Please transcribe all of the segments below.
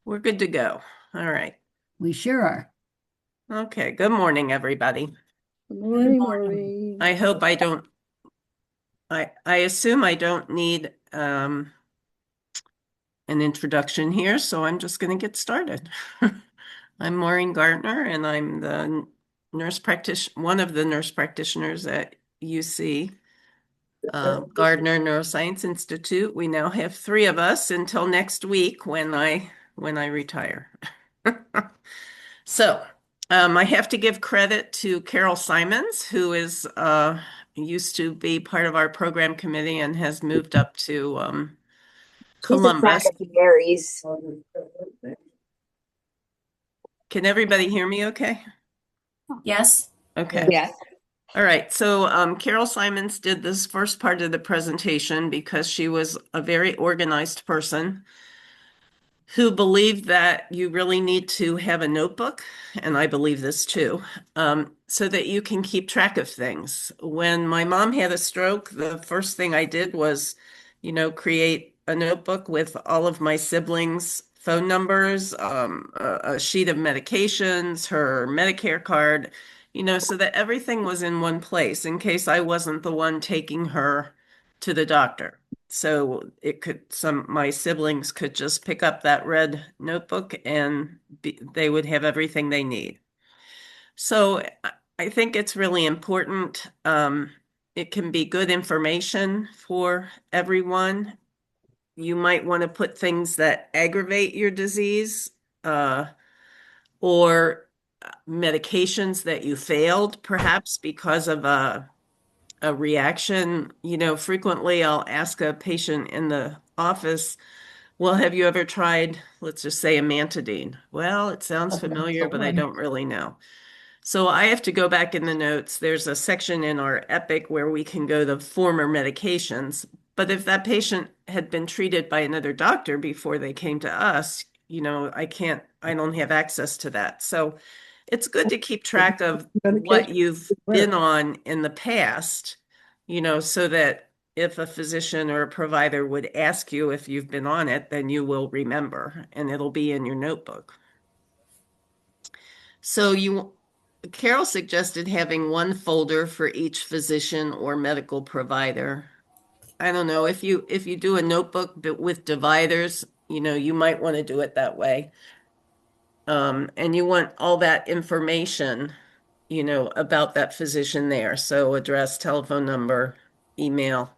We're good to go. All right. We sure are. Okay. Good morning, everybody. Good Good morning, morning. Maureen. I hope I don't, I assume I don't need an introduction here, so I'm just going to get started. I'm Maureen Gartner, and I'm the one of the nurse practitioners at UC, Gardner Neuroscience Institute. We now have three of us until next week when I retire. So, I have to give credit to Carol Simons, who is used to be part of our program committee and has moved up to She's a Columbus. Caregivers. Can everybody hear me okay? Yes. Okay. Yes. All right. So Carol Simons did this first part of the presentation because she was a very organized person who believed that you really need to have a notebook, and I believe this too, so that you can keep track of things. When my mom had a stroke, the first thing I did was, create a notebook with all of my siblings' phone numbers, a sheet of medications, her Medicare card, so that everything was in one place in case I wasn't the one taking her to the doctor. So my siblings could just pick up that red notebook and they would have everything they need. So I think it's really important. It can be good information for everyone. You might want to put things that aggravate your disease, or medications that you failed, perhaps because of a reaction. Frequently I'll ask a patient in the office, well, have you ever tried, let's just say, amantadine? Well, it sounds familiar, but I don't really know. So I have to go back in the notes. There's a section in our Epic where we can go to former medications. But if that patient had been treated by another doctor before they came to us, I don't have access to that. So it's good to keep track of what Medication. you've been on in the past, so that if a physician or a provider would ask you if you've been on it, then you will remember and it'll be in your notebook. So Carol suggested having one folder for each physician or medical provider. I don't know if you do a notebook but with dividers, you might want to do it that way. And you want all that information, about that physician there. So address, telephone number, email,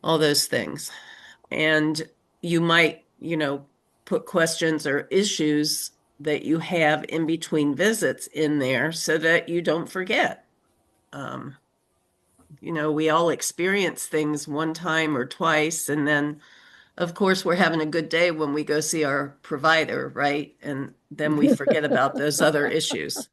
all those things. And you might, put questions or issues that you have in between visits in there so that you don't forget. Um, we all experience things one time or twice, and then, of course, we're having a good day when we go see our provider, right? And then we forget about those other issues.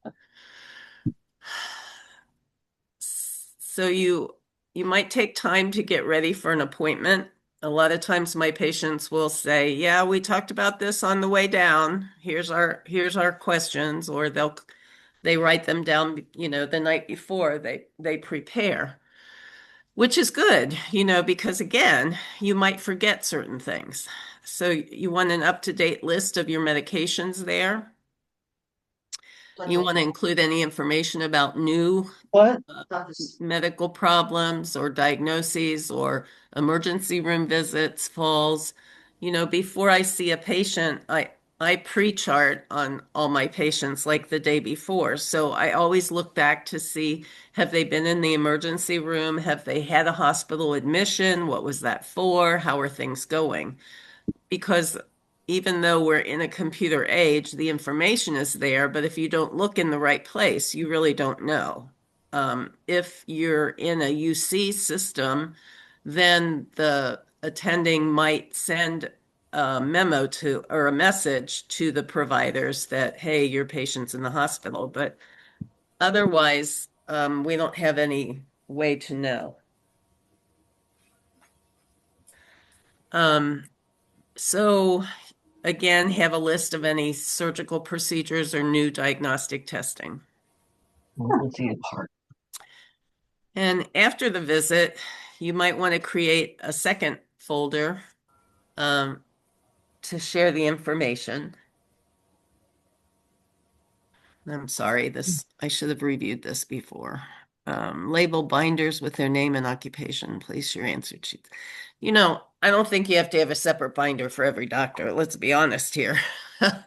So you might take time to get ready for an appointment. A lot of times my patients will say, "Yeah, we talked about this on the way down. Here's our questions," or they write them down, the night before they prepare, which is good, because again, you might forget certain things. So you want an up-to-date list of your medications there. You want to include any information about new What? medical problems or diagnoses or emergency room visits, falls. Before I see a patient, I pre-chart on all my patients like the day before. So I always look back to see, have they been in the emergency room? Have they had a hospital admission? What was that for? How are things going? Because even though we're in a computer age, the information is there, but if you don't look in the right place, you really don't know. If you're in a UC system, then the attending might send a memo to or a message to the providers that, hey, your patient's in the hospital. But otherwise, we don't have any way to know. Um, so again, have a list of any surgical procedures or new diagnostic testing. And after the visit, you might want to create a second folder, um, to share the information. I'm sorry, I should have reviewed this before. Label binders with their name and occupation. Place your answer sheets. I don't think you have to have a separate binder for every doctor. Let's be honest here. But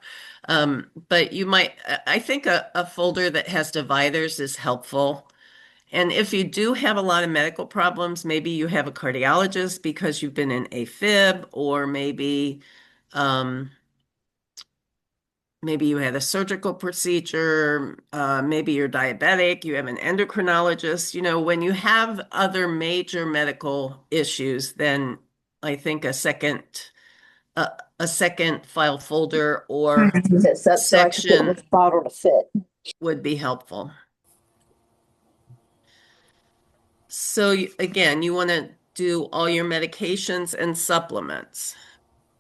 I think a folder that has dividers is helpful. And if you do have a lot of medical problems, maybe you have a cardiologist because you've been in AFib, or maybe you had a surgical procedure, maybe you're diabetic, you have an endocrinologist. When you have other major medical issues, then I think a, a second file folder or This up so I can put section which bottle to fit. would be helpful. So again, you want to do all your medications and supplements,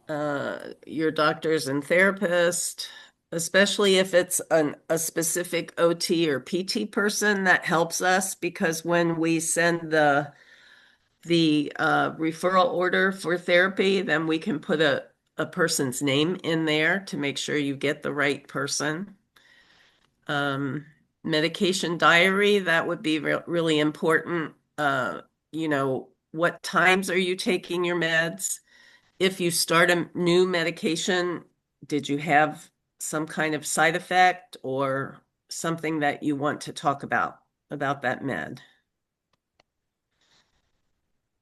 your doctors and therapist, especially if it's a specific OT or PT person, that helps us because when we send the referral order for therapy, then we can put a person's name in there to make sure you get the right person. Medication diary, that would be really important. What times are you taking your meds? If you start a new medication, did you have some kind of side effect or something that you want to talk about that med?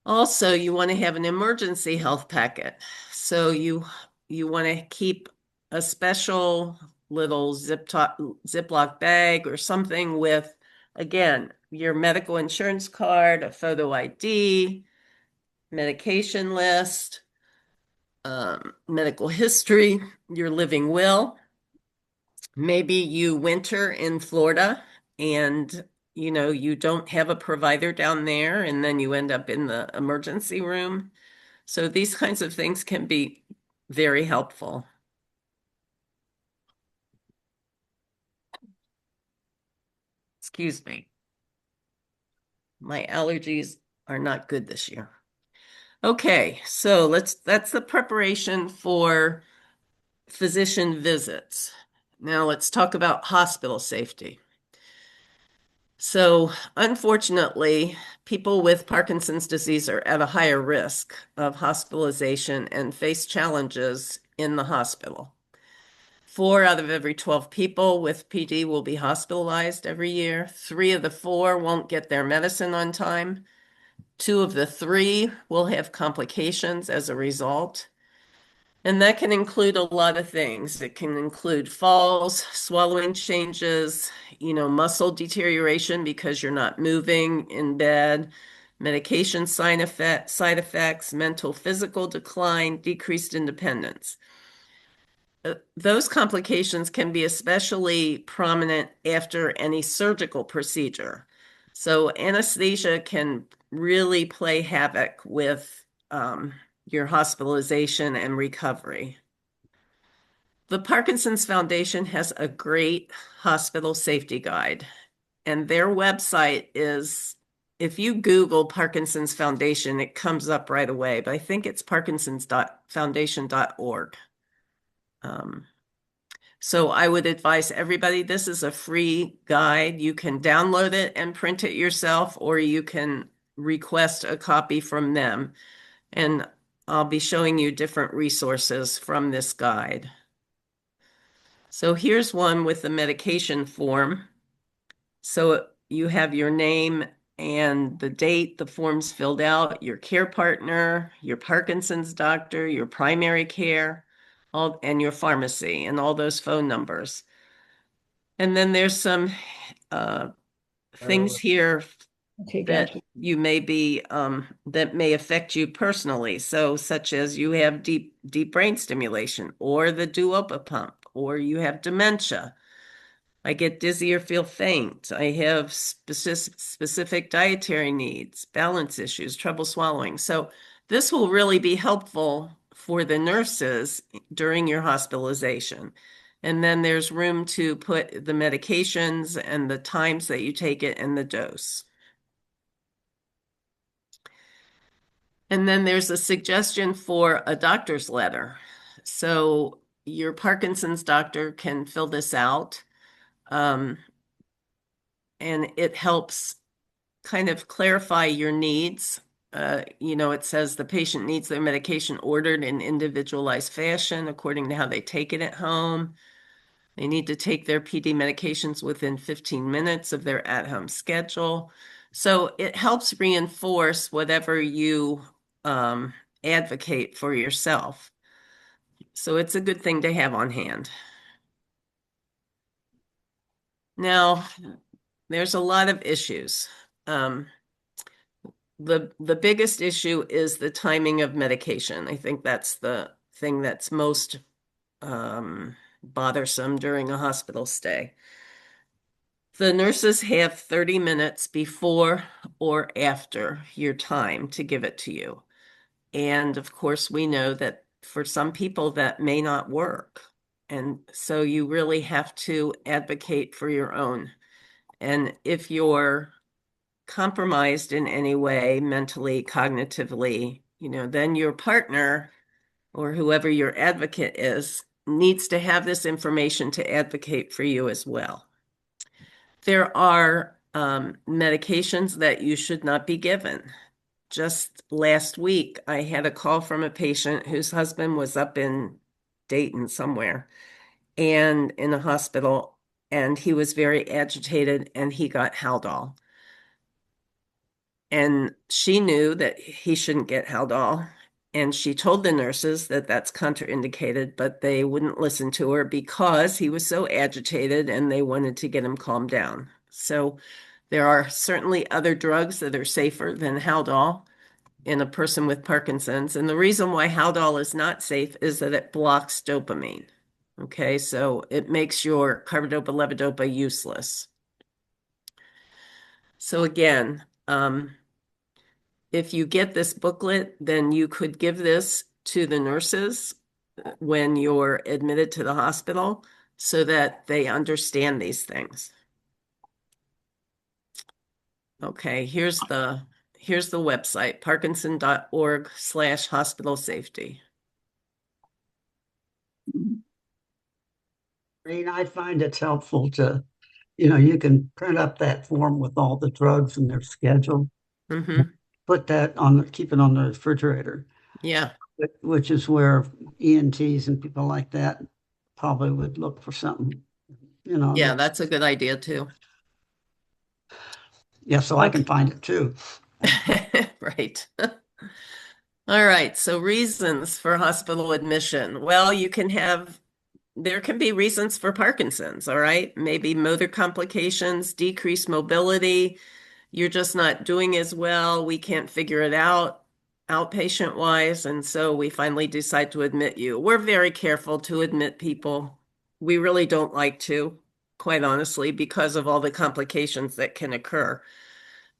Also, you want to have an emergency health packet. So you want to keep a special little Ziploc bag or something with, again, your medical insurance card, a photo ID, medication list, medical history, your living will. Maybe you winter in Florida and you don't have a provider down there and then you end up in the emergency room. So these kinds of things can be very helpful. Excuse me. My allergies are not good this year. Okay, so that's the preparation for physician visits. Now let's talk about hospital safety. So, unfortunately, people with Parkinson's disease are at a higher risk of hospitalization and face challenges in the hospital. 4 out of every 12 people with PD will be hospitalized every year. 3 of the 4 won't get their medicine on time. 2 of the 3 will have complications as a result. And that can include a lot of things. It can include falls, swallowing changes, muscle deterioration because you're not moving in bed, medication side effects, mental, physical decline, decreased independence. Those complications can be especially prominent after any surgical procedure. So anesthesia can really play havoc with your hospitalization and recovery. The Parkinson's Foundation has a great hospital safety guide, and their website is, if you Google Parkinson's Foundation, it comes up right away, but I think it's parkinsons.foundation.org. So I would advise everybody, this is a free guide. You can download it and print it yourself, or you can request a copy from them. And I'll be showing you different resources from this guide. So here's one with the medication form. So you have your name and the date the form's filled out, your care partner, your Parkinson's doctor, your primary care, and your pharmacy, and all those phone numbers. And then there's some things here Okay, that gotcha. you may be that may affect you personally. So such as you have deep brain stimulation or the do-over pump, or you have dementia. I get dizzy or feel faint. I have specific dietary needs, balance issues, trouble swallowing. So this will really be helpful for the nurses during your hospitalization. And then there's room to put the medications and the times that you take it and the dose. And then there's a suggestion for a doctor's letter. So your Parkinson's doctor can fill this out. Um, and it helps kind of clarify your needs. It says the patient needs their medication ordered in individualized fashion according to how they take it at home. They need to take their PD medications within 15 minutes of their at-home schedule. So it helps reinforce whatever you advocate for yourself. So it's a good thing to have on hand. Now, there's a lot of issues. The biggest issue is the timing of medication. I think that's the thing that's most bothersome during a hospital stay. The nurses have 30 minutes before or after your time to give it to you. And of course, we know that for some people that may not work. And so you really have to advocate for your own. And if you're compromised in any way, mentally, cognitively, then your partner or whoever your advocate is needs to have this information to advocate for you as well. There are medications that you should not be given. Just last week, I had a call from a patient whose husband was up in Dayton somewhere and in a hospital, and he was very agitated and he got Haldol. And she knew that he shouldn't get Haldol. And she told the nurses that that's contraindicated, but they wouldn't listen to her because he was so agitated and they wanted to get him calmed down. So there are certainly other drugs that are safer than Haldol in a person with Parkinson's. And the reason why Haldol is not safe is that it blocks dopamine. Okay, so it makes your carbidopa levodopa useless. So again, if you get this booklet, then you could give this to the nurses when you're admitted to the hospital so that they understand these things. Okay, here's the website, parkinson.org/hospital safety. Maureen, I find it's helpful to, you can print up that form with all the drugs and their schedule, Mm-hmm. put that keep it on the refrigerator, Yeah. which is where ENTs and people like that probably would look for something, Yeah, that's a good idea too. Yeah, so I can find it too. Right. All right. So reasons for hospital admission. Well, there can be reasons for Parkinson's, all right? Maybe motor complications, decreased mobility. You're just not doing as well. We can't figure it out outpatient wise. And so we finally decide to admit you. We're very careful to admit people. We really don't like to, quite honestly, because of all the complications that can occur.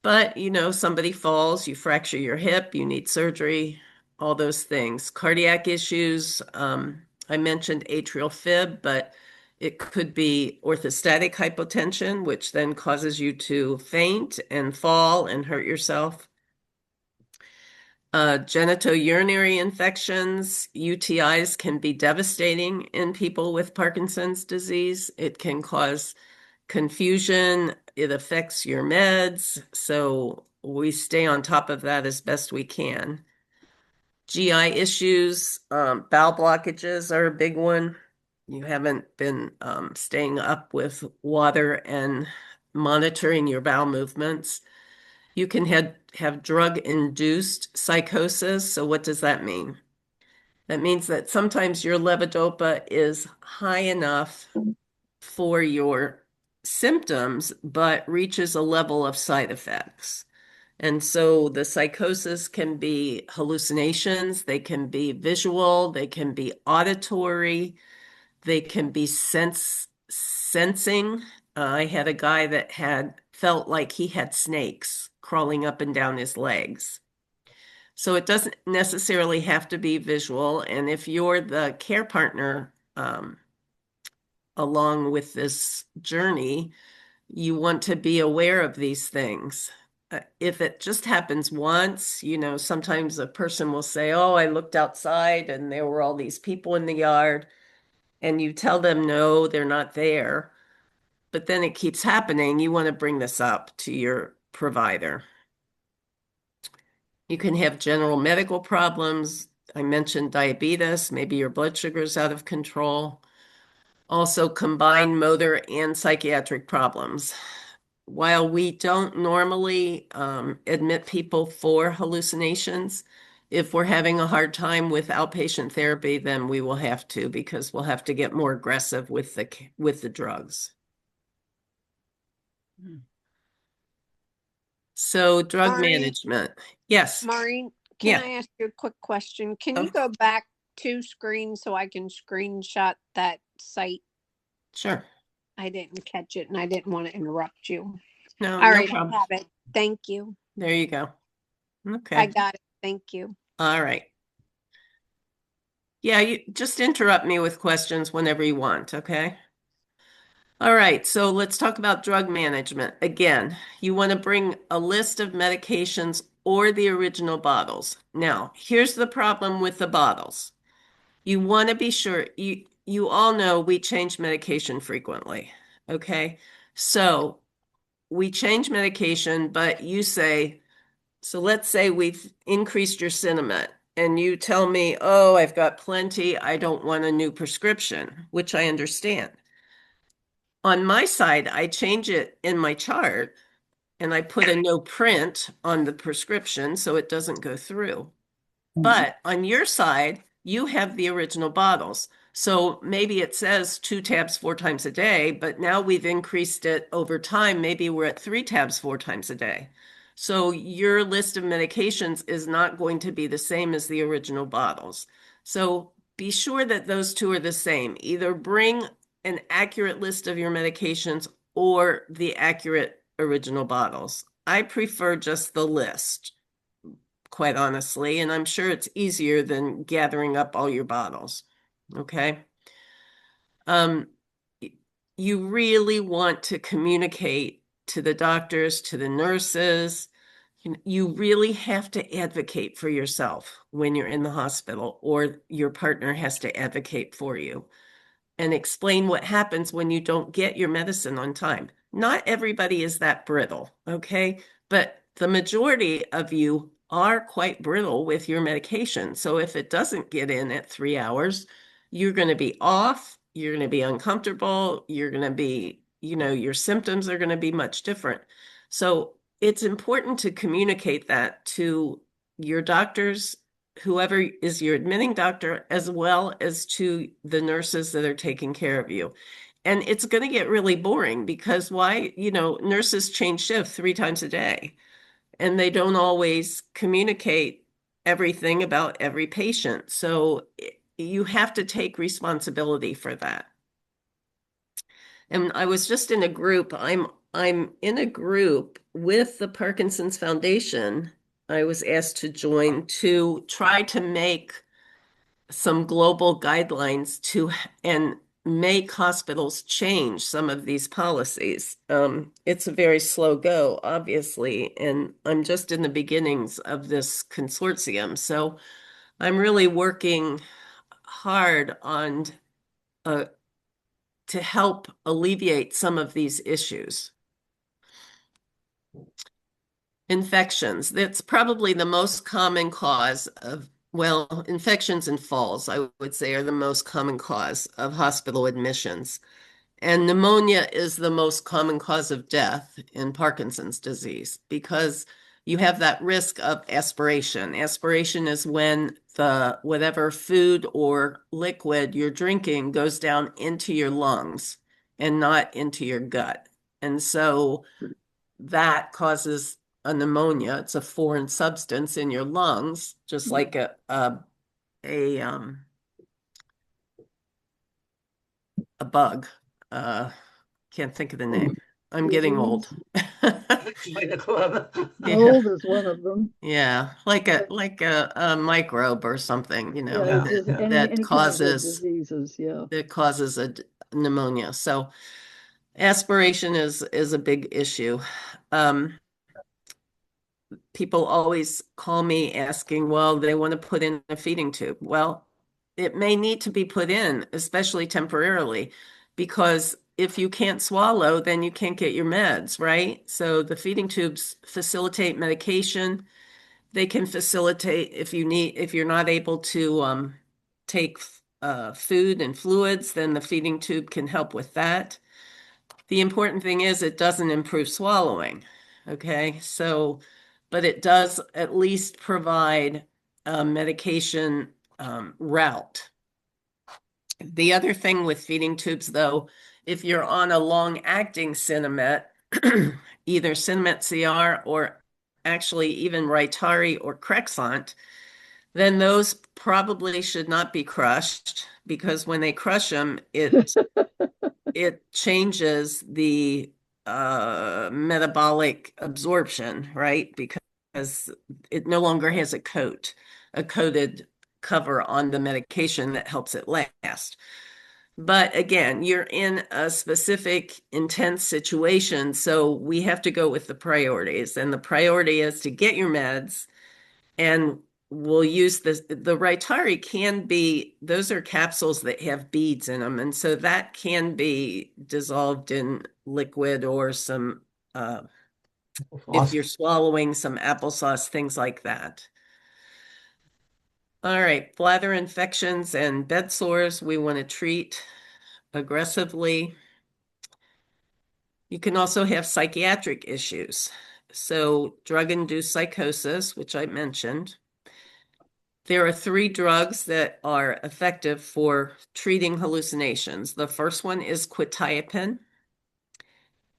But, somebody falls, you fracture your hip, you need surgery, all those things. Cardiac issues, I mentioned atrial fib, but it could be orthostatic hypotension, which then causes you to faint and fall and hurt yourself. Genitourinary infections, UTIs can be devastating in people with Parkinson's disease. It can cause confusion. It affects your meds. So we stay on top of that as best we can. GI issues, bowel blockages are a big one. You haven't been staying up with water and monitoring your bowel movements. You can have drug-induced psychosis. So what does that mean? That means that sometimes your levodopa is high enough for your symptoms, but reaches a level of side effects. And so the psychosis can be hallucinations, they can be visual, they can be auditory, they can be sensing. I had a guy that had felt like he had snakes crawling up and down his legs. So it doesn't necessarily have to be visual. And if you're the care partner along with this journey, you want to be aware of these things. if it just happens once, sometimes a person will say, "Oh, I looked outside and there were all these people in the yard," and you tell them, "No, they're not there." But then it keeps happening. You want to bring this up to your provider. You can have general medical problems. I mentioned diabetes, maybe your blood sugar is out of control. Also, combined motor and psychiatric problems. While we don't normally admit people for hallucinations, if we're having a hard time with outpatient therapy, then we will have to, because we'll have to get more aggressive with the drugs. So drug Maureen, management. Yes. Maureen, can Yeah, I ask you a quick question? Can you of- go back 2 screens so I can screenshot that site? sure. I didn't catch it and I didn't want to interrupt you. No, All no right, I problem. have it. Thank you. There you go. I Okay. got it. Thank you. All right. Yeah, you just interrupt me with questions whenever you want, okay? All right, so let's talk about drug management. Again, you want to bring a list of medications or the original bottles. Now, here's the problem with the bottles. You want to be sure, you all know we change medication frequently, okay? So we change medication, but you say, so let's say we've increased your Cinemet, and you tell me, "Oh, I've got plenty. I don't want a new prescription," which I understand. On my side, I change it in my chart and I put a no print on the prescription so it doesn't go through. But on your side, you have the original bottles. So maybe it says 2 tabs 4 times a day, but now we've increased it over time. Maybe we're at 3 tabs 4 times a day. So your list of medications is not going to be the same as the original bottles. So be sure that those two are the same. Either bring an accurate list of your medications or the accurate original bottles. I prefer just the list, quite honestly, and I'm sure it's easier than gathering up all your bottles. Okay. Um, you really want to communicate to the doctors, to the nurses. You really have to advocate for yourself when you're in the hospital, or your partner has to advocate for you and explain what happens when you don't get your medicine on time. Not everybody is that brittle, okay? But the majority of you are quite brittle with your medication. So if it doesn't get in at 3 hours, you're going to be off, you're going to be uncomfortable, you're going to be, your symptoms are going to be much different. So it's important to communicate that to your doctors, whoever is your admitting doctor, as well as to the nurses that are taking care of you. And it's going to get really boring because why? Nurses change shift 3 times a day and they don't always communicate everything about every patient. So you have to take responsibility for that. And I was just in a group. I'm in a group with the Parkinson's Foundation. I was asked to join to try to make some global guidelines and make hospitals change some of these policies. It's a very slow go, obviously, and I'm just in the beginnings of this consortium. So I'm really working hard on to help alleviate some of these issues. Infections, that's probably the most common cause of, well, infections and falls, I would say, are the most common cause of hospital admissions. And pneumonia is the most common cause of death in Parkinson's disease because you have that risk of aspiration. Aspiration is when the whatever food or liquid you're drinking goes down into your lungs and not into your gut. And so that causes a pneumonia. It's a foreign substance in your lungs, just like a bug. Can't think of the name. I'm getting old. Join the club. Yeah. Mold is one of them. Yeah, like a microbe or something, Yeah, Yeah, yeah. any that kind of causes diseases, yeah. a pneumonia. So aspiration is a big issue. people always call me asking, well, they want to put in a feeding tube. Well, it may need to be put in, especially temporarily, because if you can't swallow, then you can't get your meds, right? So the feeding tubes facilitate medication. They can facilitate if you're not able to take food and fluids, then the feeding tube can help with that. The important thing is it doesn't improve swallowing. Okay, so, but it does at least provide a medication route. The other thing with feeding tubes, though, if you're on a long-acting Sinemet, either Sinemet CR or actually even Rytari or Crexont, then those probably should not be crushed because when they crush them, it changes the metabolic absorption, right? Because it no longer has a coated cover on the medication that helps it last. But again, you're in a specific intense situation, so we have to go with the priorities. And the priority is to get your meds, and we'll use the Rytari can be, those are capsules that have beads in them. And so that can be dissolved in liquid or some, if you're swallowing some applesauce, things like that. All right, bladder infections and bed sores, we want to treat aggressively. You can also have psychiatric issues. So drug-induced psychosis, which I mentioned. There are 3 drugs that are effective for treating hallucinations. The first one is quetiapine.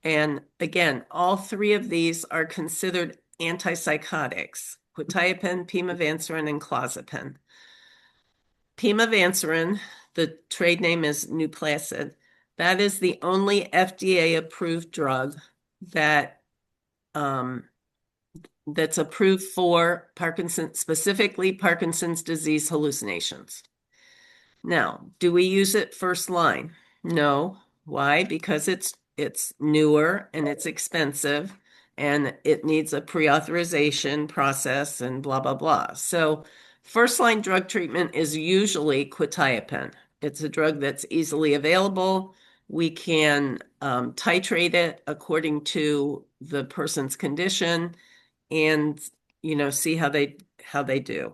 And again, all 3 of these are considered antipsychotics: quetiapine, pimavanserin, and clozapine. Pimavanserin, the trade name is Nuplacid. That is the only FDA-approved drug that that's approved for Parkinson, specifically Parkinson's disease hallucinations. Now, do we use it first line? No. Why? Because it's newer and it's expensive and it needs a pre-authorization process and blah, blah, blah. So first line drug treatment is usually quetiapine. It's a drug that's easily available. We can titrate it according to the person's condition and see how they do.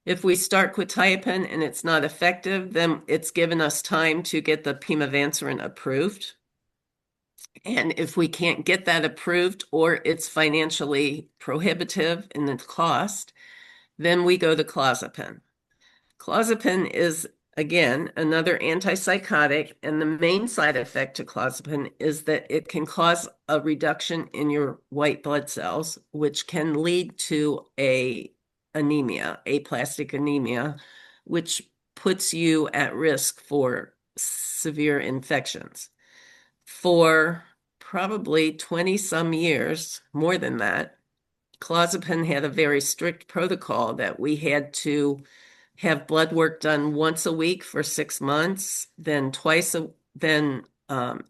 If we start quetiapine and it's not effective, then it's given us time to get the pimavanserin approved. And if we can't get that approved or it's financially prohibitive in the cost, then we go to clozapine. Clozapine is, again, another antipsychotic, and the main side effect to clozapine is that it can cause a reduction in your white blood cells, which can lead to aplastic anemia, which puts you at risk for severe infections. For probably 20 some years, more than that, clozapine had a very strict protocol that we had to have blood work done once a week for 6 months, then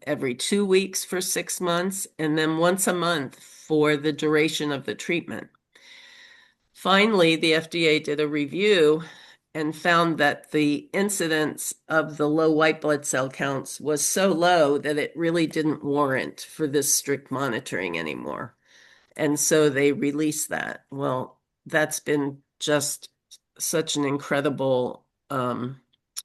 every 2 weeks for 6 months, and then once a month for the duration of the treatment. Finally, the FDA did a review and found that the incidence of the low white blood cell counts was so low that it really didn't warrant for this strict monitoring anymore. And so they released that. Well, that's been just such an incredible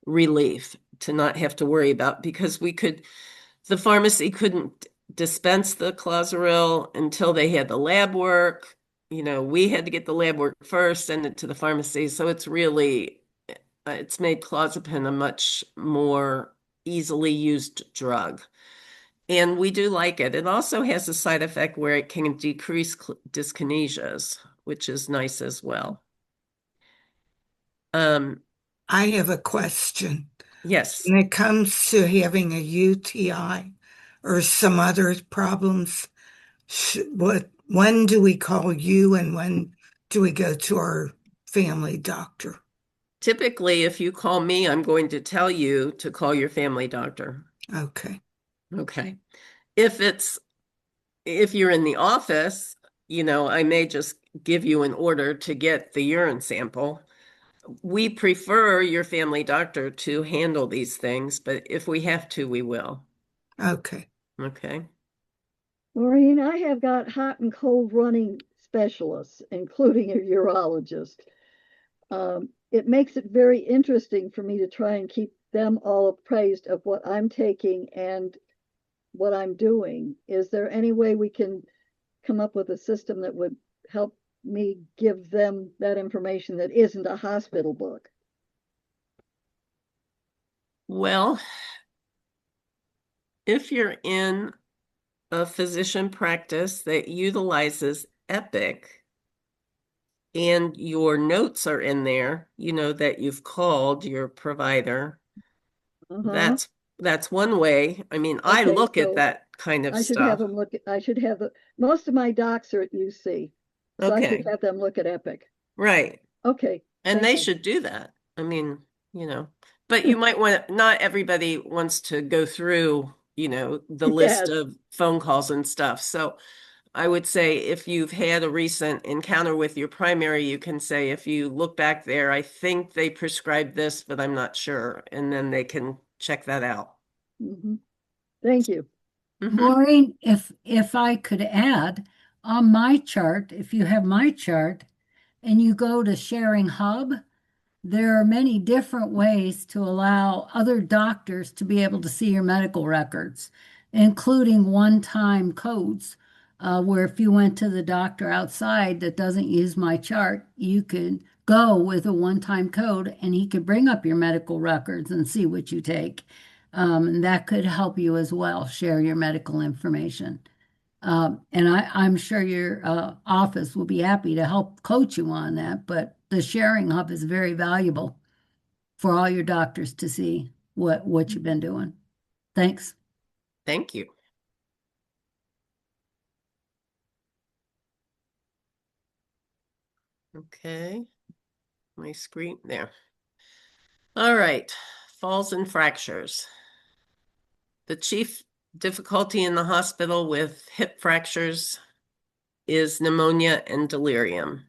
relief to not have to worry about, because the pharmacy couldn't dispense the Clozaril until they had the lab work. We had to get the lab work first, send it to the pharmacy. So it's made clozapine a much more easily used drug. And we do like it. It also has a side effect where it can decrease dyskinesias, which is nice as well. I have a question. Yes. When it comes to having a UTI or some other problems, when do we call you and when do we go to our family doctor? Typically, if you call me, I'm going to tell you to call your family doctor. Okay. Okay. If you're in the office, I may just give you an order to get the urine sample. We prefer your family doctor to handle these things, but if we have to, we will. Okay. Okay. Maureen, I have got hot and cold running specialists, including a urologist. It makes it very interesting for me to try and keep them all appraised of what I'm taking and what I'm doing. Is there any way we can come up with a system that would help me give them that information that isn't a hospital book? Well, if you're in a physician practice that utilizes Epic and your notes are in there, that you've called your provider, Uh-huh. that's one way. I mean, I Okay, look at so that kind of I should have stuff. them look at, I should have most of my docs are at UC, so I should Okay, have them look at Epic. right. Okay, And thank they you. should do that. I mean, but you might want not everybody wants to go through, the list Yes. of phone calls and stuff. So I would say if you've had a recent encounter with your primary, you can say, if you look back there, I think they prescribed this, but I'm not sure. And then they can check that out. Mhm. Thank you. Mhm. Maureen, if I could add, on my chart, if you have my chart and you go to Sharing Hub, there are many different ways to allow other doctors to be able to see your medical records, including one-time codes, where if you went to the doctor outside that doesn't use my chart, you could go with a one-time code and he could bring up your medical records and see what you take. And that could help you as well, share your medical information. And I'm sure your office will be happy to help coach you on that, but the sharing hub is very valuable for all your doctors to see what you've been doing. Thanks. Thank you. Okay. My screen there. All right. Falls and fractures. The chief difficulty in the hospital with hip fractures is pneumonia and delirium.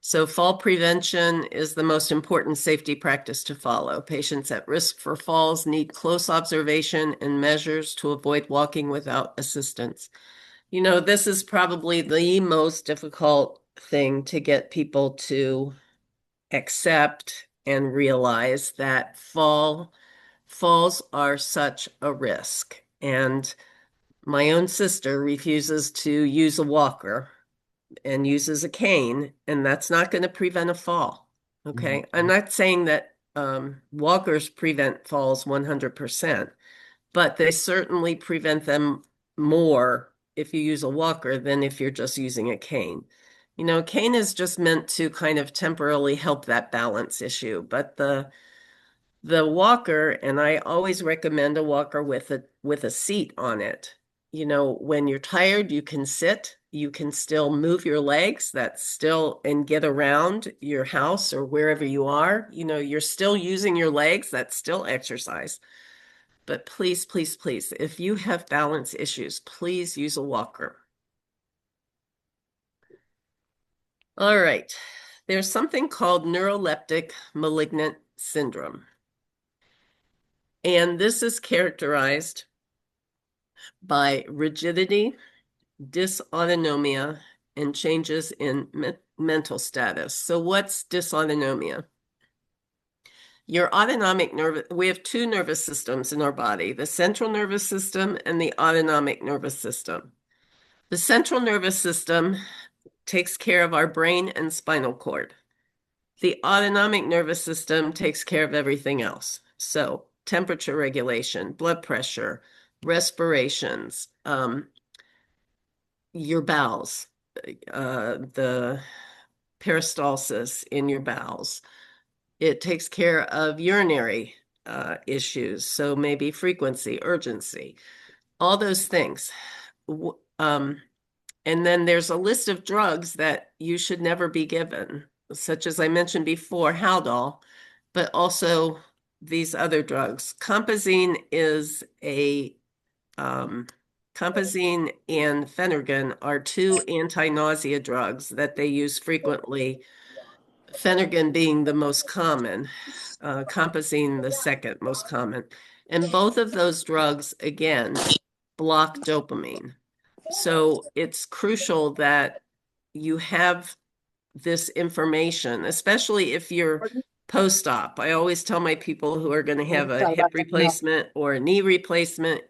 So fall prevention is the most important safety practice to follow. Patients at risk for falls need close observation and measures to avoid walking without assistance. This is probably the most difficult thing to get people to accept and realize that falls are such a risk. And my own sister refuses to use a walker and uses a cane, and that's not going to prevent a fall. Okay. I'm not saying that walkers prevent falls 100%, but they certainly prevent them more if you use a walker than if you're just using a cane. A cane is just meant to kind of temporarily help that balance issue, but the walker, and I always recommend a walker with a seat on it. When you're tired, you can sit, you can still move your legs, that's still, and get around your house or wherever you are. You're still using your legs, that's still exercise. But please, please, please, if you have balance issues, please use a walker. All right. There's something called neuroleptic malignant syndrome. And this is characterized by rigidity, dysautonomia, and changes in mental status. So what's dysautonomia? Your autonomic nerve, we have two nervous systems in our body, the central nervous system and the autonomic nervous system. The central nervous system takes care of our brain and spinal cord. The autonomic nervous system takes care of everything else. So temperature regulation, blood pressure, respirations, your bowels, the peristalsis in your bowels. It takes care of urinary issues, so maybe frequency, urgency, all those things. And then there's a list of drugs that you should never be given, such as I mentioned before, Haldol, but also these other drugs. Compazine is a Compazine and Phenergan are two anti-nausea drugs that they use frequently. Phenergan being the most common, Compazine the second most common. And both of those drugs, again, block dopamine. So it's crucial that you have this information, especially if you're post-op. I always tell my people who are going to have a hip replacement or a knee replacement,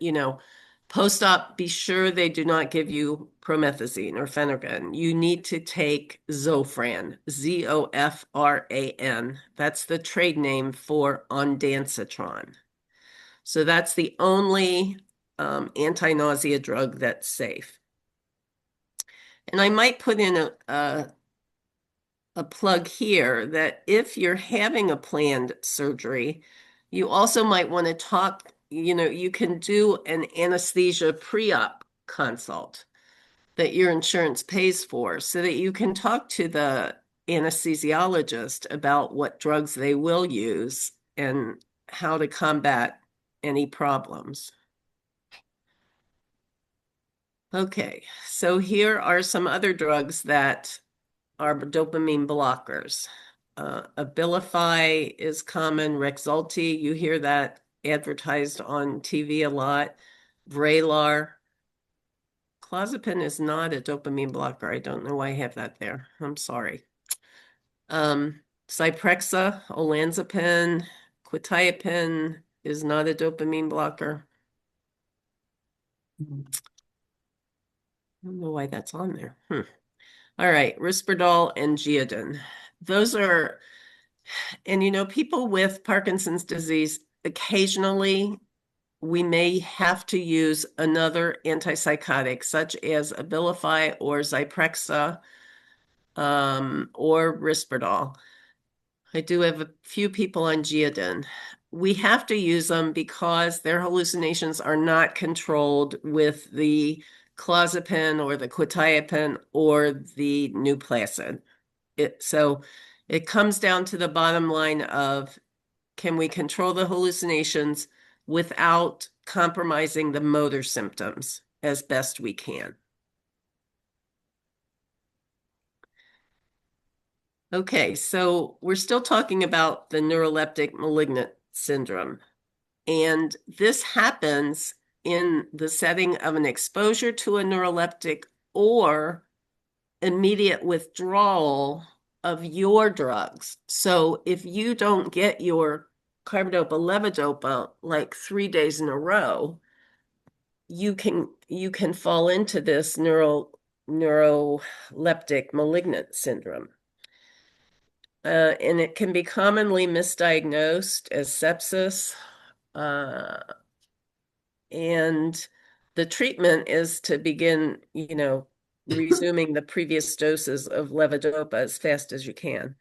post-op, be sure they do not give you promethazine or Phenergan. You need to take Zofran, Zofran. That's the trade name for ondansetron. So that's the only anti-nausea drug that's safe. And I might put in a plug here that if you're having a planned surgery, you also might want to talk, you can do an anesthesia pre-op consult that your insurance pays for so that you can talk to the anesthesiologist about what drugs they will use and how to combat any problems. Okay, so here are some other drugs that are dopamine blockers. Abilify is common. Rexulti, you hear that advertised on TV a lot. Vraylar. Clozapine is not a dopamine blocker. I don't know why I have that there. I'm sorry. Zyprexa, olanzapine, quetiapine is not a dopamine blocker. I don't know why that's on there. All right, Risperdal and Geodin. Those are, and people with Parkinson's disease, occasionally we may have to use another antipsychotic, such as Abilify or Zyprexa, or Risperdal. I do have a few people on Geodin. We have to use them because their hallucinations are not controlled with the clozapine or the quetiapine or the Nuplacid. So it comes down to the bottom line of, can we control the hallucinations without compromising the motor symptoms as best we can? Okay, so we're still talking about the neuroleptic malignant syndrome. And this happens in the setting of an exposure to a neuroleptic or immediate withdrawal of your drugs. So if you don't get your carbidopa levodopa like 3 days in a row, you can fall into this neuroleptic malignant syndrome. And it can be commonly misdiagnosed as sepsis. And the treatment is to begin, resuming the previous doses of levodopa as fast as you can.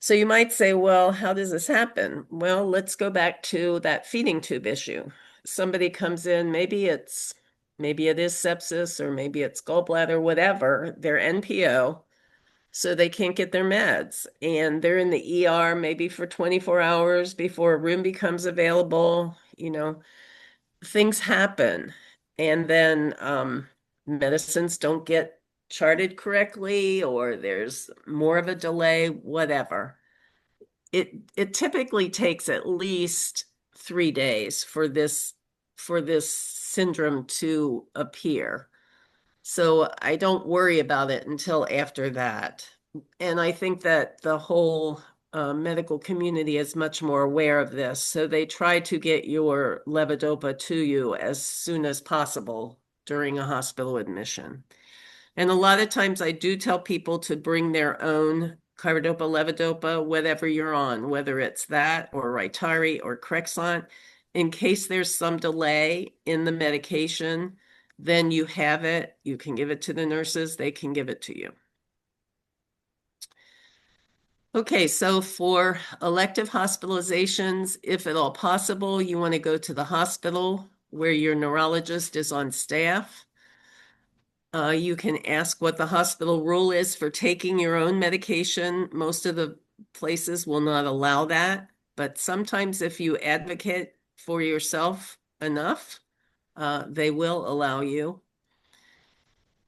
So you might say, well, how does this happen? Well, let's go back to that feeding tube issue. Somebody comes in, maybe it is sepsis, or maybe it's gallbladder, whatever, they're NPO, so they can't get their meds. And they're in the ER maybe for 24 hours before a room becomes available. Things happen. And then medicines don't get charted correctly, or there's more of a delay, whatever. It typically takes at least 3 days for this syndrome to appear. So I don't worry about it until after that. And I think that the whole medical community is much more aware of this. So they try to get your levodopa to you as soon as possible during a hospital admission. And a lot of times I do tell people to bring their own carbidopa levodopa, whatever you're on, whether it's that or Rytary or Crexont, in case there's some delay in the medication, then you have it. You can give it to the nurses. They can give it to you. Okay, so for elective hospitalizations, if at all possible, you want to go to the hospital where your neurologist is on staff. You can ask what the hospital rule is for taking your own medication. Most of the places will not allow that, but sometimes if you advocate for yourself enough, they will allow you.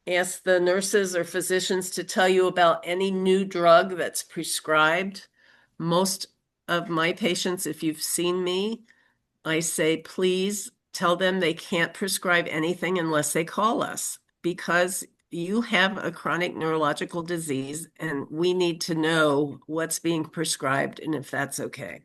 Ask the nurses or physicians to tell you about any new drug that's prescribed. Most of my patients, if you've seen me, I say, please tell them they can't prescribe anything unless they call us, because you have a chronic neurological disease and we need to know what's being prescribed and if that's okay.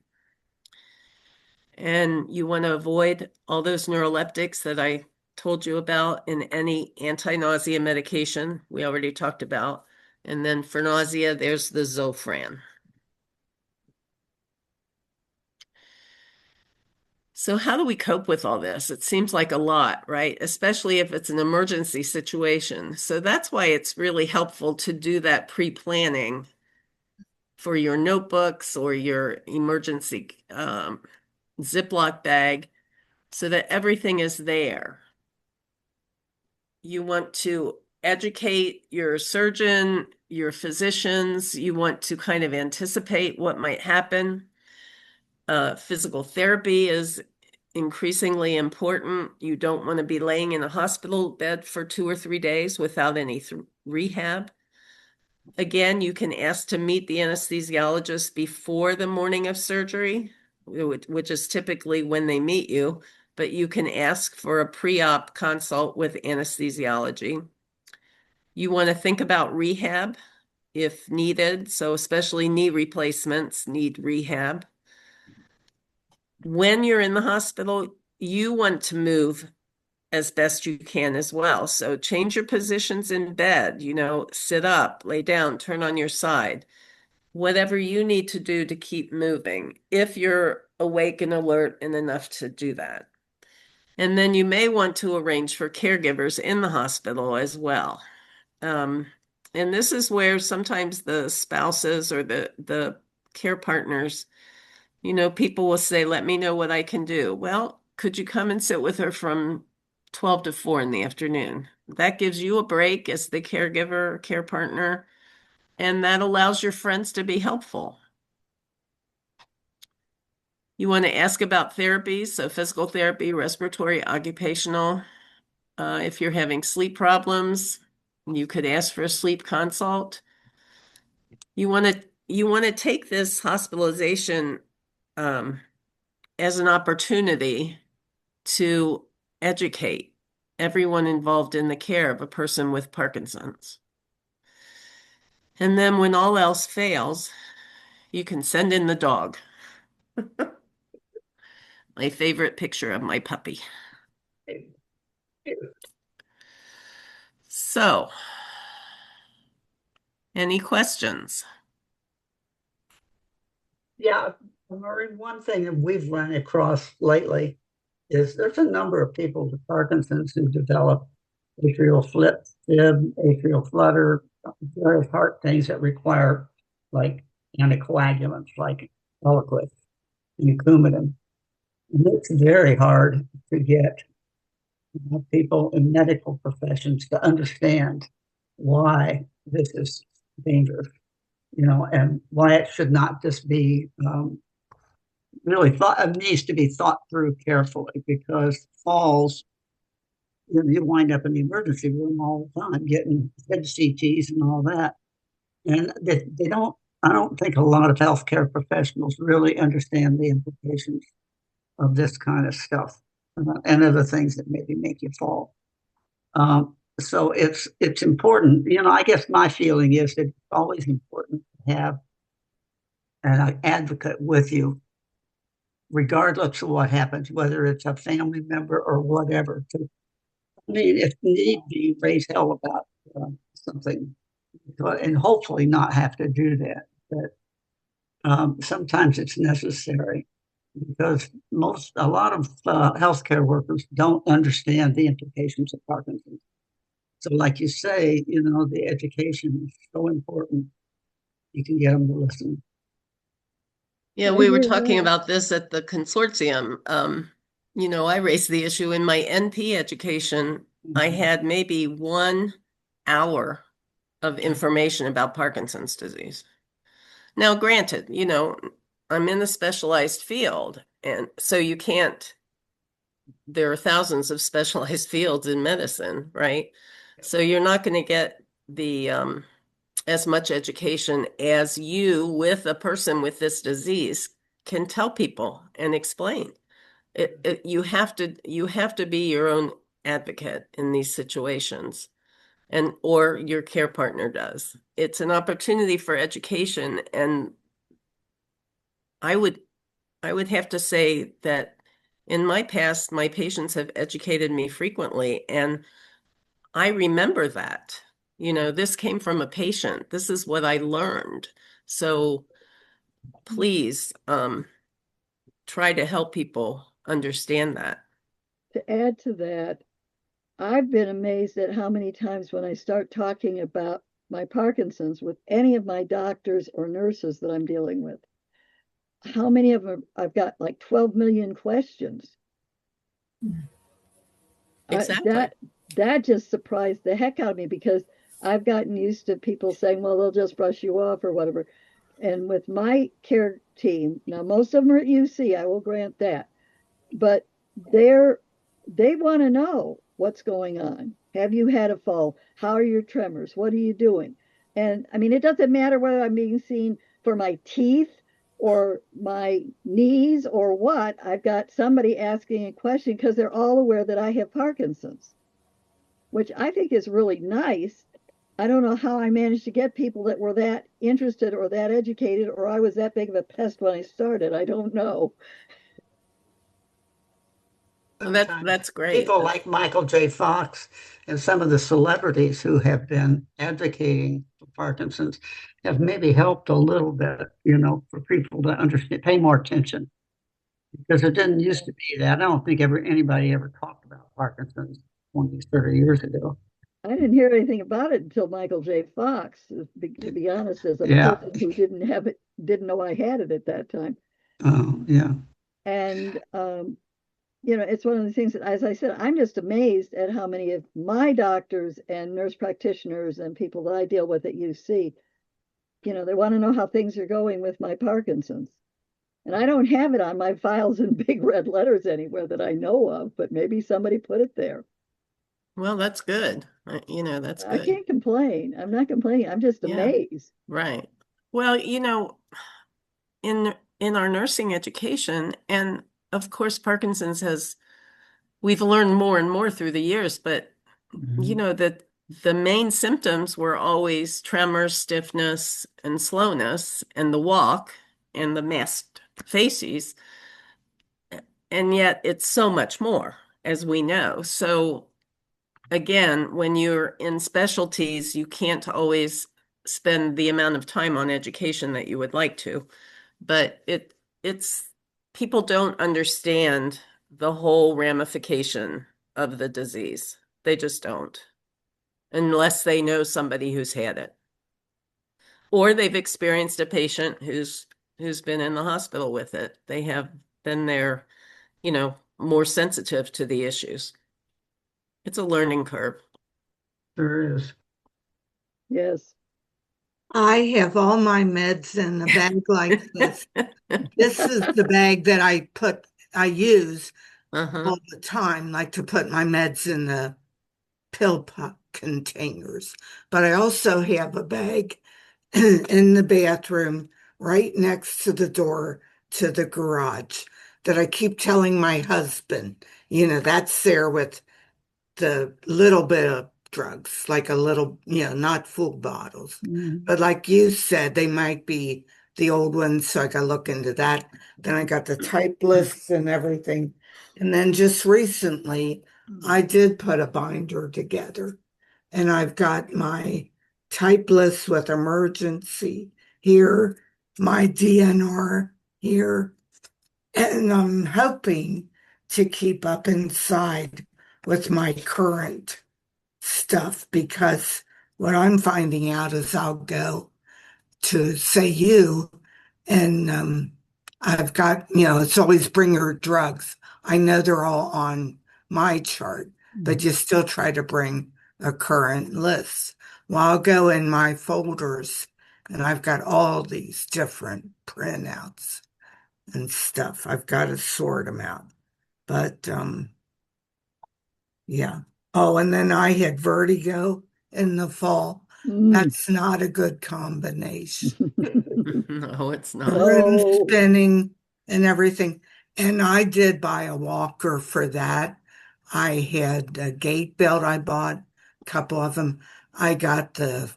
And you want to avoid all those neuroleptics that I told you about in any anti-nausea medication we already talked about. And then for nausea, there's the Zofran. So how do we cope with all this? It seems like a lot, right? Especially if it's an emergency situation. So that's why it's really helpful to do that pre-planning for your notebooks or your emergency Ziploc bag so that everything is there. You want to educate your surgeon, your physicians. You want to kind of anticipate what might happen. Physical therapy is increasingly important. You don't want to be laying in a hospital bed for 2 or 3 days without any rehab. Again, you can ask to meet the anesthesiologist before the morning of surgery, which is typically when they meet you, but you can ask for a pre-op consult with anesthesiology. You want to think about rehab if needed, so especially knee replacements need rehab. When you're in the hospital, you want to move as best you can as well. So change your positions in bed, sit up, lay down, turn on your side, whatever you need to do to keep moving, if you're awake and alert and enough to do that. And then you may want to arrange for caregivers in the hospital as well. And this is where sometimes the spouses or the care partners, people will say, let me know what I can do. Well, could you come and sit with her from 12 to 4 in the afternoon? That gives you a break as the caregiver or care partner, and that allows your friends to be helpful. You want to ask about therapies, so physical therapy, respiratory, occupational. If you're having sleep problems, you could ask for a sleep consult. You want to take this hospitalization as an opportunity to educate everyone involved in the care of a person with Parkinson's. And then when all else fails, you can send in the dog. My favorite picture of my puppy. So, any questions? Yeah, Maureen, one thing that we've run across lately is there's a number of people with Parkinson's who develop atrial fib, atrial flutter, various heart things that require like anticoagulants like Eliquis and Coumadin. And it's very hard to get people in medical professions to understand why this is dangerous, and why it should not just be really thought. It needs to be thought through carefully, because falls, you wind up in the emergency room all the time getting head CTs and all that, and they don't. I don't think a lot of healthcare professionals really understand the implications of this kind of stuff, and other things that maybe make you fall. So it's important. I guess my feeling is that it's always important to have an advocate with you, regardless of what happens, whether it's a family member or whatever. If need be, raise hell about something, and hopefully not have to do that. But sometimes it's necessary, because a lot of healthcare workers don't understand the implications of Parkinson's. So, like you say, the education is so important. You can get them to listen. Yeah, I we were hear talking that. about this at the consortium. I raised the issue in my NP education. I had maybe 1 hour of information about Parkinson's disease. Now, granted, I'm in a specialized field, and so you can't there are thousands of specialized fields in medicine, right? So you're not going to get the as much education as you with a person with this disease can tell people and explain. You have to be your own advocate in these situations, and or your care partner does. It's an opportunity for education, and I would I would have to say that in my past, my patients have educated me frequently, and I remember that. You know, this came from a patient. This is what I learned. So please, try to help people understand that. To add to that, I've been amazed at how many times when I start talking about my Parkinson's with any of my doctors or nurses that I'm dealing with, how many of them I've got like 12 million questions. Exactly. That just surprised the heck out of me because I've gotten used to people saying, well, they'll just brush you off or whatever. And with my care team, now most of them are at UC, I will grant that, but they're they want to know what's going on. Have you had a fall? How are your tremors? What are you doing? And I mean, it doesn't matter whether I'm being seen for my teeth or my knees or what. I've got somebody asking a question because they're all aware that I have Parkinson's, which I think is really nice. I don't know how I managed to get people that were that interested or that educated, or I was that big of a pest when I started. I don't know. Sometimes That's great. people like Michael J. Fox and some of the celebrities who have been advocating for Parkinson's have maybe helped a little bit, for people to understand, pay more attention because it didn't used to be that. I don't think anybody ever talked about Parkinson's 20, 30 years ago. I didn't hear anything about it until Michael J. Fox, to be honest, as a Yeah. person who didn't have it, didn't know I had it at that time. Oh, yeah. And, it's one of the things that, as I said, I'm just amazed at how many of my doctors and nurse practitioners and people that I deal with at UC, they want to know how things are going with my Parkinson's. And I don't have it on my files in big red letters anywhere that I know of, but maybe somebody put it there. Well, that's good. That's I good. can't complain. I'm not complaining. I'm just Yeah, amazed. right. Well, in our nursing education, and of course, Parkinson's we've learned more and more through the years, but that the main symptoms were always tremors, stiffness, and slowness, and the walk and the masked faces. And yet it's so much more, as we know. So again, when you're in specialties, you can't always spend the amount of time on education that you would like to, but it's people don't understand the whole ramification of the disease. They just don't, unless they know somebody who's had it. Or they've experienced a patient who's been in the hospital with it. They have been there, more sensitive to the issues. It's a learning curve. There is. Yes. I have all my meds in a bag like this. This is the bag that I use Uh-huh. all the time, like to put my meds in the pill containers. But I also have a bag in the bathroom right next to the door to the garage that I keep telling my husband, that's there with the little bit of drugs, like a little, not full bottles. But like you said, they might be the old ones, so I got to look into that. Then I got the type lists and everything. And then just recently, I did put a binder together, and I've got my type list with emergency here, my DNR here, and I'm hoping to keep up inside with my current stuff because what I'm finding out is I'll go to say you and I've got, it's always bring your drugs. I know they're all on my chart, but you still try to bring a current list. Well, I'll go in my folders and I've got all these different printouts and stuff. I've got to sort them out. But Yeah. Oh, and then I had vertigo in the fall. Mm. That's not a good combination. No, it's not. Room No. spinning and everything. And I did buy a walker for that. I had a gait belt I bought, a couple of them. I got the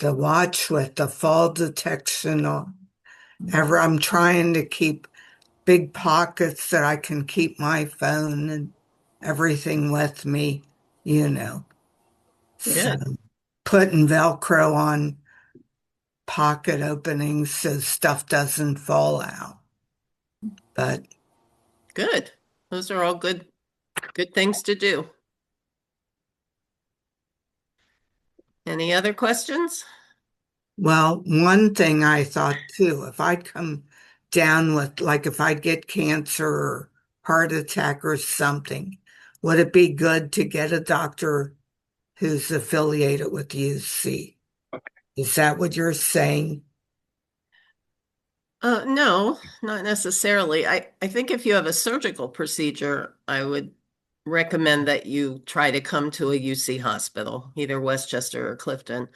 watch with the fall detection on. Ever I'm trying to keep big pockets that I can keep my phone and everything with me, you know. So Good. putting Velcro on pocket openings so stuff doesn't fall out. But Good. Those are all good things to do. Any other questions? well, one thing I thought too, if I come down with, like, if I get cancer or heart attack or something, would it be good to get a doctor who's affiliated with UC? Is that what you're saying? No, not necessarily. I think if you have a surgical procedure, I would recommend that you try to come to a UC hospital, either Westchester or Clifton.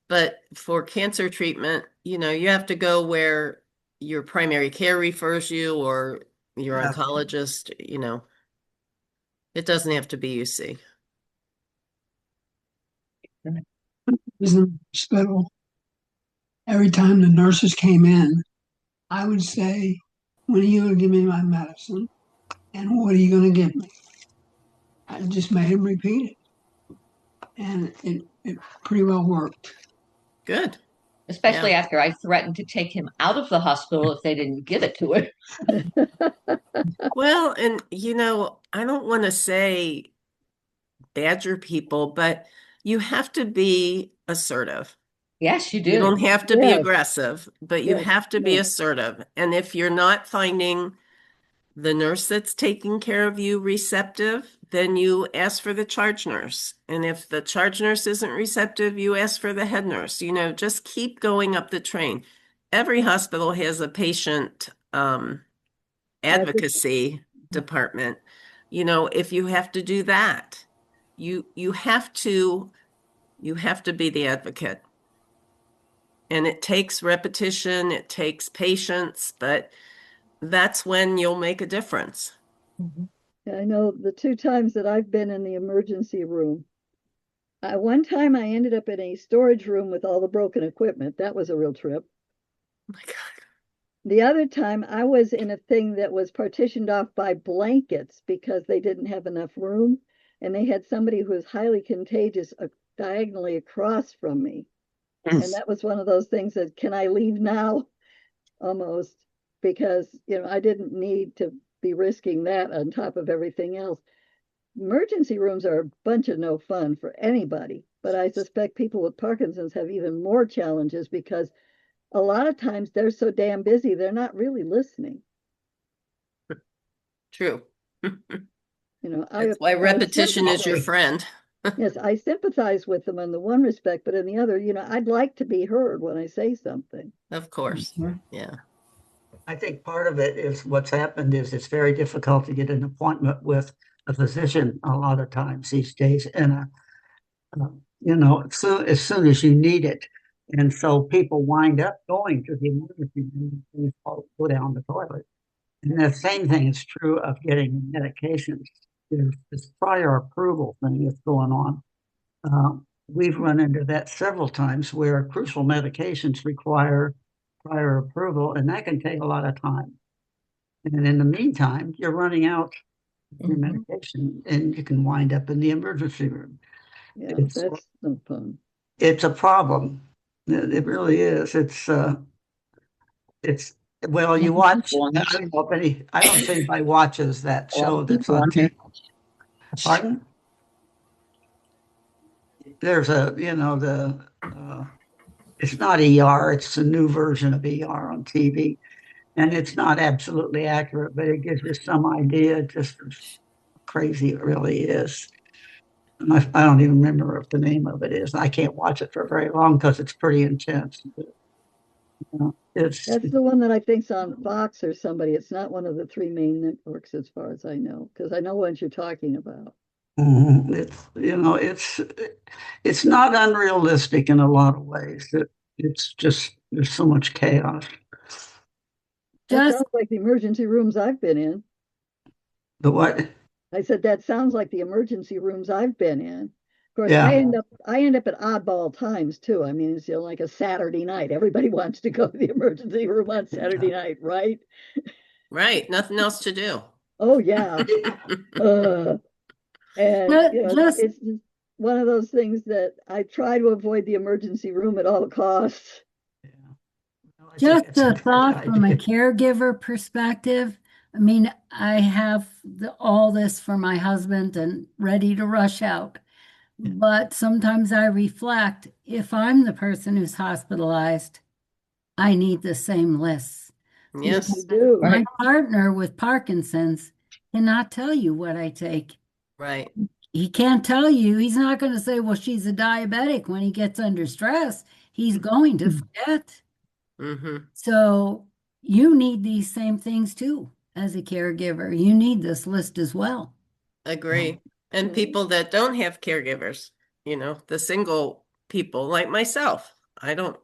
But for cancer treatment, you have to go where your primary care refers you or your Okay. oncologist, it doesn't have to be UC. Was in the hospital. Every time the nurses came in, I would say, "When are you going to give me my medicine? And what are you going to give me?" I just made him repeat it, and it pretty well worked. Good. Especially Yeah. after I threatened to take him out of the hospital if they didn't give it to him. Well, and I don't want to say badger people, but you have to be assertive. Yes, you You do. don't have to be Yes, aggressive, but you yes, have to be no. assertive. And if you're not finding the nurse that's taking care of you receptive, then you ask for the charge nurse. And if the charge nurse isn't receptive, you ask for the head nurse. Just keep going up the train. Every hospital has a patient advocacy department. If you have to do that, you have to be the advocate. And it takes repetition, it takes patience, but that's when you'll make a difference. I know the two times that I've been in the emergency room. One time I ended up in a storage room with all the broken equipment. That was a real trip. Oh my God. The other time I was in a thing that was partitioned off by blankets because they didn't have enough room. And they had somebody who was highly contagious diagonally across from me. And that was one of those things that, can I leave now? Almost, because, I didn't need to be risking that on top of everything else. Emergency rooms are a bunch of no fun for anybody, but I suspect people with Parkinson's have even more challenges because a lot of times they're so damn busy, they're not really listening. True. I, That's why I repetition is your sympathize. friend. Yes, I sympathize with them in the one respect, but in the other, I'd like to be heard when I say something. Of course. Yeah. I think part of it is what's happened is it's very difficult to get an appointment with a physician a lot of times these days. And, as soon as you need it. And so people wind up going to the emergency room and go down the toilet. And the same thing is true of getting medications. There's this prior approval thing that's going on. We've run into that several times where crucial medications require prior approval, and that can take a lot of time. And in the meantime, you're running out of your medication and you can wind up in the emergency room. Yeah, It's that's no fun. it's a problem. It really is. It's well, you watch. I don't know if I don't see anybody watches that show that's on TV. Pardon? There's it's not ER, it's a new version of ER on TV. And it's not absolutely accurate, but it gives you some idea just how crazy it really is. And I don't even remember what the name of it is. I can't watch it for very long because it's pretty intense. But, That's the one that I think's on Fox or somebody. It's not one of the three main networks as far as I know, because I know what you're talking about. It's not unrealistic in a lot of ways. It's just there's so much chaos. That Just sounds like the emergency rooms I've been in. The what? I said that sounds like the emergency rooms I've been in. Of course, Yeah. I end up at oddball times too. I mean, it's like a Saturday night. Everybody wants to go to the emergency room on Saturday night, right? Right, nothing else to do. Oh yeah. Uh, and just it's just one of those things that I try to avoid the emergency room at all costs. Yeah. Well, I think Just that's a a good thought from a idea. caregiver perspective. I mean, I have all this for my husband and ready to rush out. But sometimes I reflect, if I'm the person who's hospitalized, I need the same lists. Yes, Yes, you do. Right. My partner with Parkinson's cannot tell you what I take. right. He can't tell you. He's not going to say, well, she's a diabetic when he gets under stress. He's going to forget. Hmm. So you need these same things too as a caregiver. You need this list as well. Agree. And Mhm. people that don't have caregivers, the single people like myself. I don't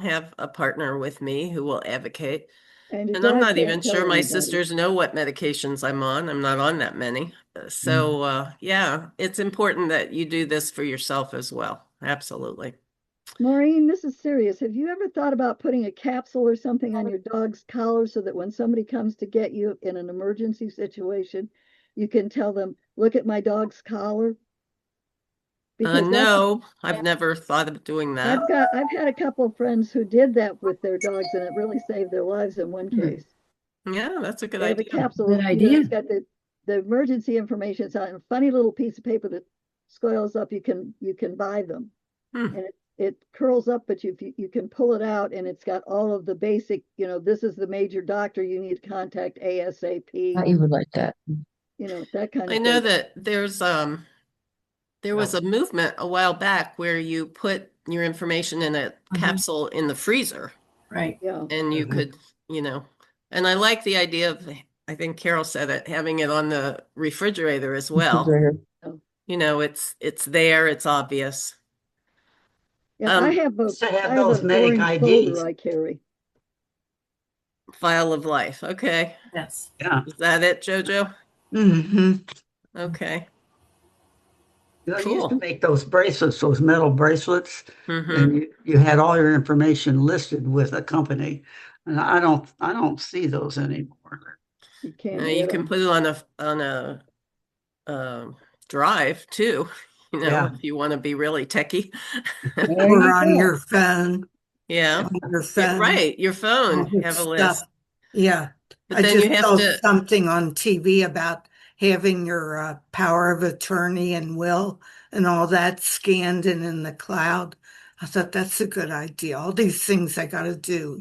have a partner with me who will advocate. And your And I'm dad not even can't sure tell my anybody. sisters know what medications I'm on. I'm not on that many. So, yeah, it's important that you do this for yourself as well. Absolutely. Maureen, this is serious. Have you ever thought about putting a capsule or something on your dog's collar so that when somebody comes to get you in an emergency situation, you can tell them, look at my dog's collar? Because No, I've never thought of doing that. I've had a couple of friends who did that with their dogs and it really saved their lives in one Hmm. case. Yeah, that's a good They have a idea. Good capsule, idea. it's got the emergency information. It's on a funny little piece of paper that squares up. You can buy them. Hmm. And it curls up, but you can pull it out and it's got all of the basic, this is the major doctor you need to contact ASAP, You would like that. that kind I of know thing. that there was a movement a while back where you put your information in a capsule in the freezer Right. Yeah. and you could, you know, and I like the idea of, I think Carol said it, having it on the refrigerator as well. Refrigerator. So, It's there, it's obvious. yeah, Um, To have I have those an medic orange folder IDs. I carry. File of life. Okay. Yes. Yeah. Is that it, Jojo? Hmm. Okay. I used to Cool. make those bracelets, those metal bracelets, and Mm-hmm. you had all your information listed with a company. And I don't see those anymore. You can't Now you get can them. put it on a um drive too, Yeah. if you want to be really techie. There Or you on go. your phone, Yeah. on your Yeah, phone, right. Your phone all this have a stuff. list. Yeah. But I then you just have saw to, something on TV about having your power of attorney and will and all that scanned and in the cloud. I thought that's a good idea. All these things I got to do.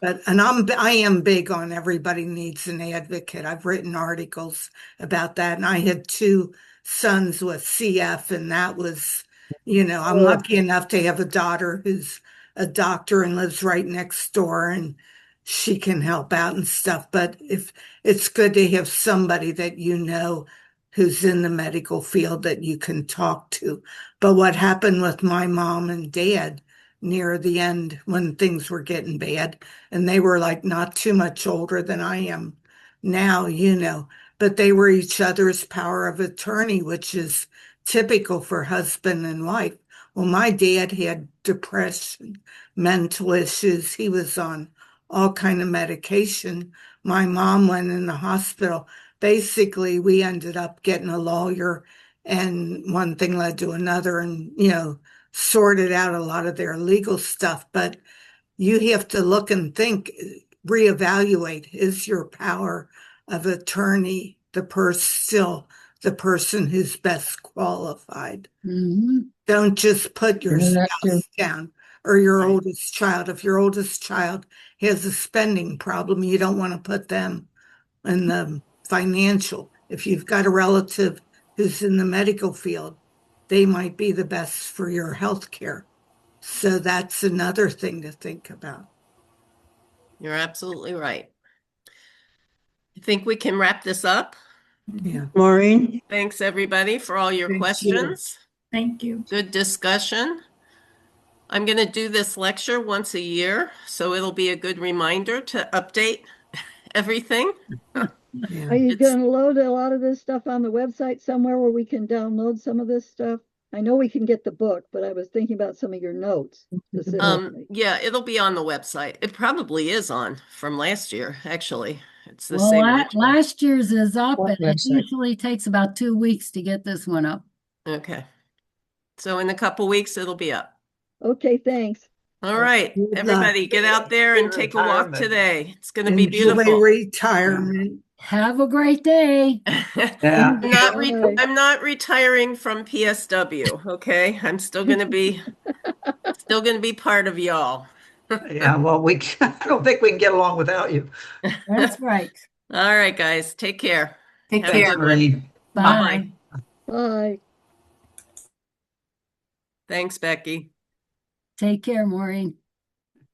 But I am big on everybody needs an advocate. I've written articles about that, and I had two sons with CF, and that was, I'm Oh, lucky enough to have a daughter who's a doctor and lives right next door, and she can help out and stuff. But if it's good to have somebody that you know who's in the medical field that you can talk to. But what happened with my mom and dad near the end when things were getting bad? And they were like not too much older than I am now, but they were each other's power of attorney, which is typical for husband and wife. Well, my dad had depression, mental issues. He was on all kind of medication. My mom went in the hospital. Basically, we ended up getting a lawyer, and one thing led to another, and sorted out a lot of their legal stuff. But you have to look and think, reevaluate, is your power of attorney still the person who's best qualified? Hmm. Don't just put your That too. spouse down or your right. oldest child. If your oldest child has a spending problem, you don't want to put them in the financial. If you've got a relative who's in the medical field, they might be the best for your health care. So that's another thing to think about. You're absolutely right. I think we can wrap this up. Yeah. Maureen? Thanks, everybody, for all your Thank you. questions. Thank you. Good discussion. I'm going to do this lecture once a year, so it'll be a good reminder to update everything. Yeah. Are you It's- going to load a lot of this stuff on the website somewhere where we can download some of this stuff? I know we can get the book, but I was thinking about some of your notes specifically. Yeah, it'll be on the website. It probably is on from last year, actually. It's the Well, same lecture. last year's is up, What and it website? usually takes about 2 weeks to get this one up. Okay. So in a couple weeks, it'll be up. Okay, thanks. All right, Good luck. everybody, get out there and take a walk Retirement. today. It's going to be Enjoy beautiful. retirement. Have a great day. Yeah. Bye. I'm not retiring from PSW, okay? I'm still going to be part of y'all. Yeah, well, I don't think we can get along without you. That's right. All right, guys, take care. Take Have a care. Thanks, good one. Maureen. Bye. Bye. Thanks, Becky. Take care, Maureen.